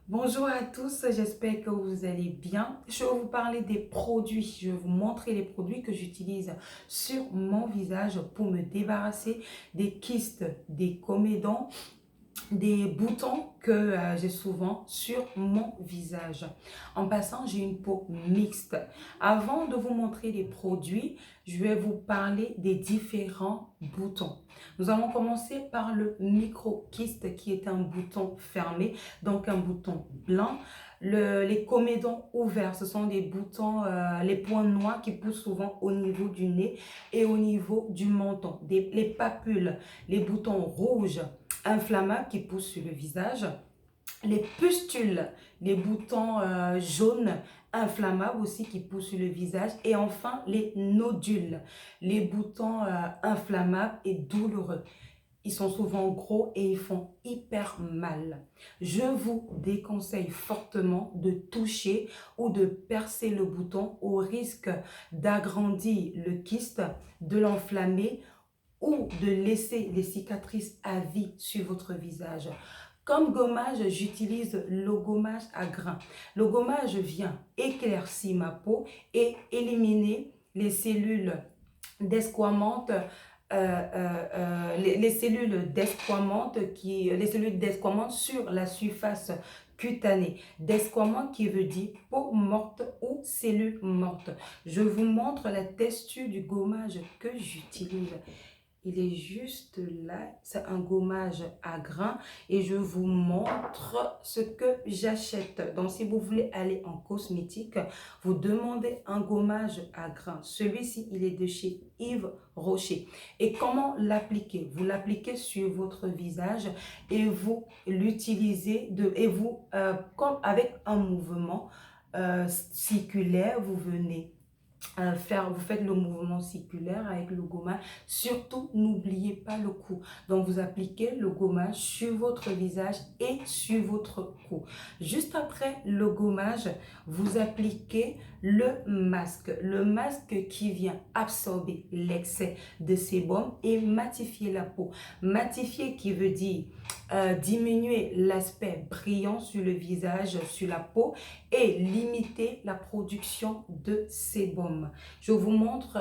Bonjour à tous, j'espère que vous allez bien. Je vais vous parler des produits. Je vais vous montrer les produits que j'utilise sur mon visage pour me débarrasser des kystes, des comédons, des boutons que j'ai souvent sur mon visage. En passant, j'ai une peau mixte. Avant de vous montrer les produits, je vais vous parler des différents boutons. Nous allons commencer par le micro-kyste qui est un bouton fermé, donc un bouton blanc. Les comédons ouverts, ce sont des boutons, les points noirs qui poussent souvent au niveau du nez et au niveau du menton. Les papules, les boutons rouges inflammables qui poussent sur le visage, les pustules, les boutons jaunes inflammables aussi qui poussent sur le visage, et enfin les nodules, les boutons inflammables et douloureux. Ils sont souvent gros et ils font hyper mal. Je vous déconseille fortement de toucher ou de percer le bouton au risque d'agrandir le kyste, de l'enflammer ou de laisser les cicatrices à vie sur votre visage. Comme gommage, j'utilise le gommage à grains. Le gommage vient éclaircir ma peau et éliminer les cellules desquamantes, les cellules desquamantes sur la surface cutanée. Desquamante qui veut dire peau morte ou cellules mortes. Je vous montre la texture du gommage que j'utilise. Il est juste là, c'est un gommage à grains et je vous montre ce que j'achète. Donc, si vous voulez aller en cosmétique, vous demandez un gommage à grains. Celui-ci, il est de chez Yves Rocher. Et comment l'appliquer? Vous l'appliquez sur votre visage et vous l'utilisez comme avec un mouvement circulaire, vous venez vous faites le mouvement circulaire avec le gommage. Surtout, n'oubliez pas le cou. Donc, vous appliquez le gommage sur votre visage et sur votre cou. Juste après le gommage, vous appliquez le masque. Le masque qui vient absorber l'excès de sébum et matifier la peau. Matifier qui veut dire diminuer l'aspect brillant sur le visage, sur la peau et limiter la production de sébum. Je vous montre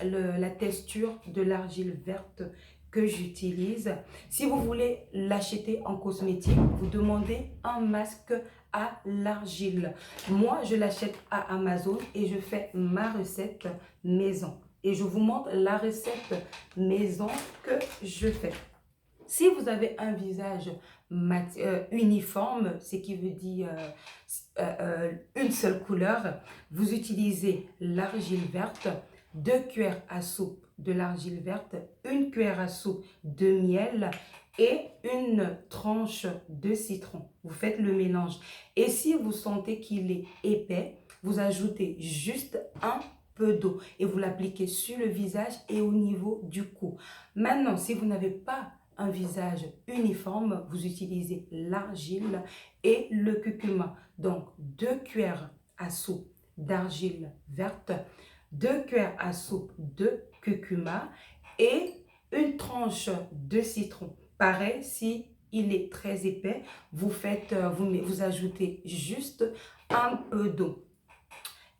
la texture de l'argile verte que j'utilise. Si vous voulez l'acheter en cosmétique, vous demandez un masque à l'argile. Moi, je l'achète à Amazon et je fais ma recette maison. Et je vous montre la recette maison que je fais. Si vous avez un visage uniforme, ce qui veut dire une seule couleur, vous utilisez l'argile verte, 2 cuillères à soupe de l'argile verte, 1 cuillère à soupe de miel et une tranche de citron. Vous faites le mélange. Et si vous sentez qu'il est épais, vous ajoutez juste un peu d'eau et vous l'appliquez sur le visage et au niveau du cou. Maintenant, si vous n'avez pas un visage uniforme, vous utilisez l'argile et le curcuma. Donc, 2 cuillères à soupe d'argile verte, 2 cuillères à soupe de curcuma et une tranche de citron. Pareil, si il est très épais, vous ajoutez juste un peu d'eau.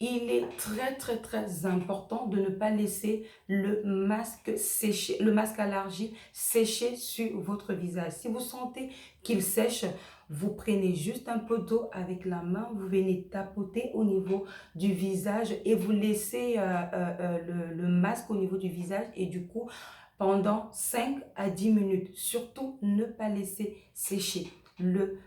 Il est très important de ne pas laisser le masque sécher, le masque à l'argile sécher sur votre visage. Si vous sentez qu'il sèche, vous prenez juste un peu d'eau avec la main, vous venez tapoter au niveau du visage et vous laissez le masque au niveau du visage et du coup pendant 5 à 10 minutes. Surtout, ne pas laisser sécher le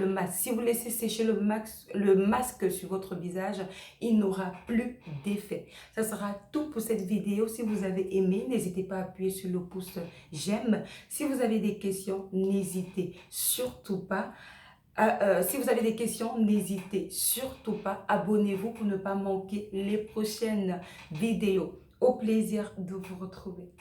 masque. Si vous laissez sécher le masque sur votre visage, il n'aura plus d'effet. Ça sera tout pour cette vidéo. Si vous avez aimé, n'hésitez pas à appuyer sur le pouce j'aime. Si vous avez des questions, n'hésitez surtout pas. Abonnez-vous pour ne pas manquer les prochaines vidéos. Au plaisir de vous retrouver.